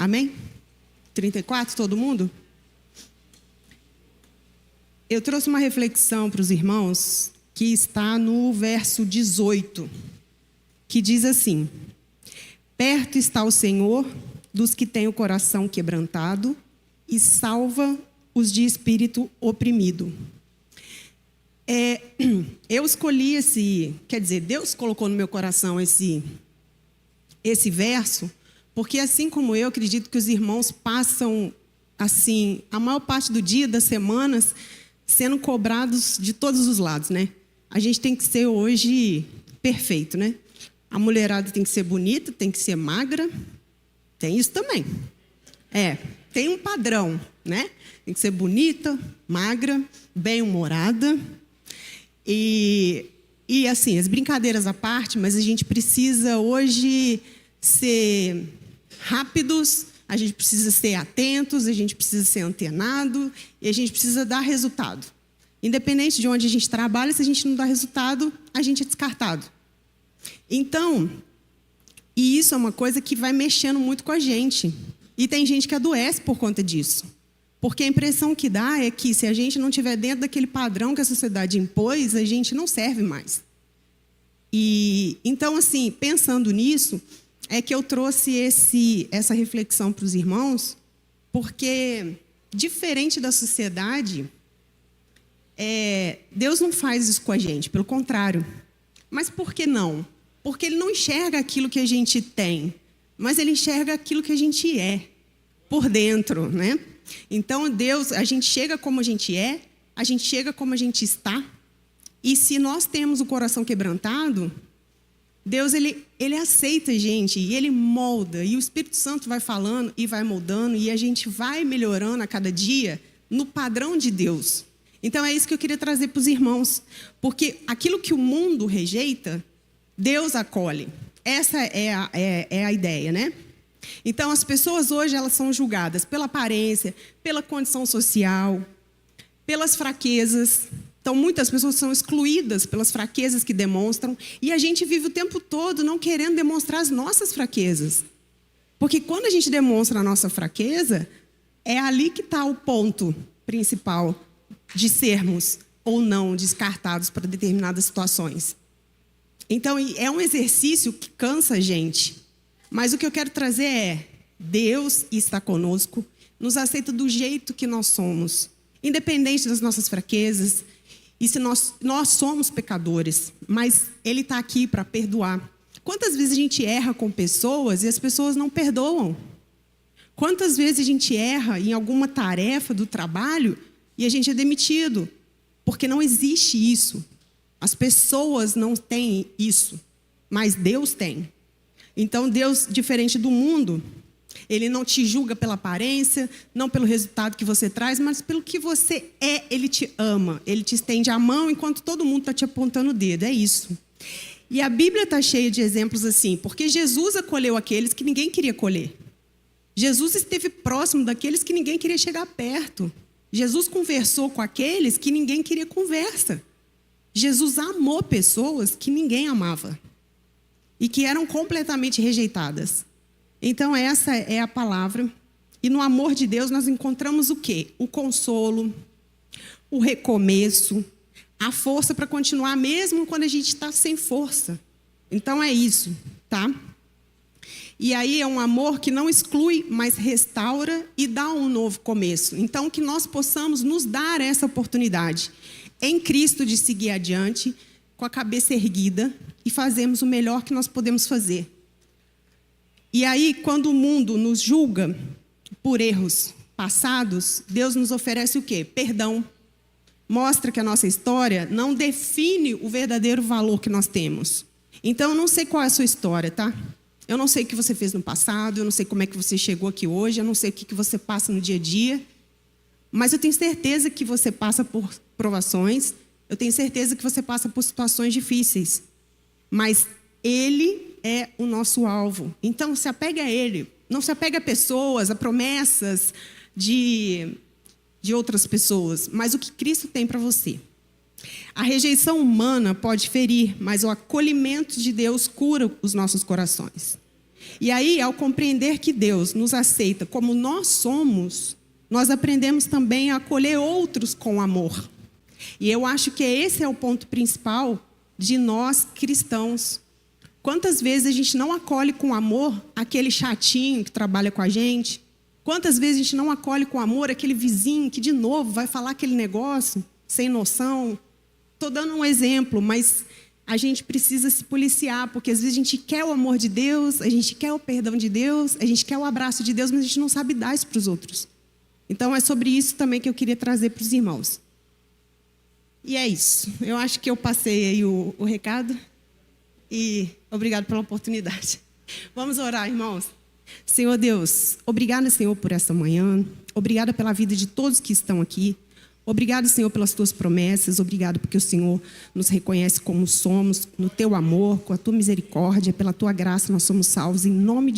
Amém? 34, todo mundo? Eu trouxe uma reflexão para os irmãos que está no verso 18, que diz assim: perto está o Senhor dos que têm o coração quebrantado e salva os de espírito oprimido. Eu escolhi Deus colocou no meu coração esse verso, porque assim como eu acredito que os irmãos passam assim a maior parte do dia, das semanas, sendo cobrados de todos os lados, né? A gente tem que ser hoje perfeito, né? A mulherada tem que ser bonita, tem que ser magra, tem isso também. Tem um padrão, né? Tem que ser bonita, magra, bem-humorada. E assim, as brincadeiras à parte, mas a gente precisa hoje ser rápidos, a gente precisa ser atentos, a gente precisa ser antenado e a gente precisa dar resultado. Independente de onde a gente trabalha, se a gente não dá resultado, a gente é descartado. Então, e isso é uma coisa que vai mexendo muito com a gente. E tem gente que adoece por conta disso. Porque a impressão que dá é que se a gente não estiver dentro daquele padrão que a sociedade impôs, a gente não serve mais. E então, assim, pensando nisso, é que eu trouxe essa reflexão para os irmãos, porque, diferente da sociedade, Deus não faz isso com a gente, pelo contrário. Mas por que não? Porque Ele não enxerga aquilo que a gente tem, mas Ele enxerga aquilo que a gente é, por dentro, né? Então, Deus, a gente chega como a gente é, a gente chega como a gente está, e se nós temos o coração quebrantado, Deus, ele aceita a gente, e Ele molda, e o Espírito Santo vai falando e vai moldando, e a gente vai melhorando a cada dia no padrão de Deus. Então, é isso que eu queria trazer para os irmãos, porque aquilo que o mundo rejeita, Deus acolhe. Essa é a ideia, né? Então, as pessoas hoje, elas são julgadas pela aparência, pela condição social, pelas fraquezas. Então, muitas pessoas são excluídas pelas fraquezas que demonstram. E a gente vive o tempo todo não querendo demonstrar as nossas fraquezas. Porque quando a gente demonstra a nossa fraqueza, é ali que está o ponto principal de sermos ou não descartados para determinadas situações. Então, é um exercício que cansa a gente. Mas o que eu quero trazer é: Deus está conosco, nos aceita do jeito que nós somos, independente das nossas fraquezas. E se nós somos pecadores, mas Ele está aqui para perdoar. Quantas vezes a gente erra com pessoas e as pessoas não perdoam? Quantas vezes a gente erra em alguma tarefa do trabalho e a gente é demitido? Porque não existe isso. As pessoas não têm isso, mas Deus tem. Então, Deus, diferente do mundo, Ele não te julga pela aparência, não pelo resultado que você traz, mas pelo que você é. Ele te ama, Ele te estende a mão enquanto todo mundo está te apontando o dedo, é isso. E a Bíblia está cheia de exemplos assim, porque Jesus acolheu aqueles que ninguém queria acolher. Jesus esteve próximo daqueles que ninguém queria chegar perto. Jesus conversou com aqueles que ninguém queria conversa. Jesus amou pessoas que ninguém amava e que eram completamente rejeitadas. Então, essa é a palavra. E no amor de Deus nós encontramos o quê? O consolo, o recomeço, a força para continuar mesmo quando a gente está sem força. Então, é isso, tá? E aí é um amor que não exclui, mas restaura e dá um novo começo. Então, que nós possamos nos dar essa oportunidade em Cristo de seguir adiante, com a cabeça erguida, e fazermos o melhor que nós podemos fazer. E aí, quando o mundo nos julga por erros passados, Deus nos oferece o quê? Perdão. Mostra que a nossa história não define o verdadeiro valor que nós temos. Então, eu não sei qual é a sua história, tá? Eu não sei o que você fez no passado, eu não sei como é que você chegou aqui hoje, eu não sei o que você passa no dia a dia, mas eu tenho certeza que você passa por provações, eu tenho certeza que você passa por situações difíceis, mas Ele é o nosso alvo. Então, se apegue a Ele. Não se apegue a pessoas, a promessas de outras pessoas, mas o que Cristo tem para você. A rejeição humana pode ferir, mas o acolhimento de Deus cura os nossos corações. E aí, ao compreender que Deus nos aceita como nós somos, nós aprendemos também a acolher outros com amor. E eu acho que esse é o ponto principal de nós cristãos. Quantas vezes a gente não acolhe com amor aquele chatinho que trabalha com a gente? Quantas vezes a gente não acolhe com amor aquele vizinho que, de novo, vai falar aquele negócio sem noção? Estou dando um exemplo, mas a gente precisa se policiar, porque às vezes a gente quer o amor de Deus, a gente quer o perdão de Deus, a gente quer o abraço de Deus, mas a gente não sabe dar isso para os outros. Então, é sobre isso também que eu queria trazer para os irmãos. E é isso. Eu acho que eu passei aí o recado. E obrigado pela oportunidade. Vamos orar, irmãos. Senhor Deus, obrigada, Senhor, por essa manhã. Obrigada pela vida de todos que estão aqui. Obrigado, Senhor, pelas tuas promessas. Obrigado porque o Senhor nos reconhece como somos, no teu amor, com a tua misericórdia, pela tua graça nós somos salvos. Em nome de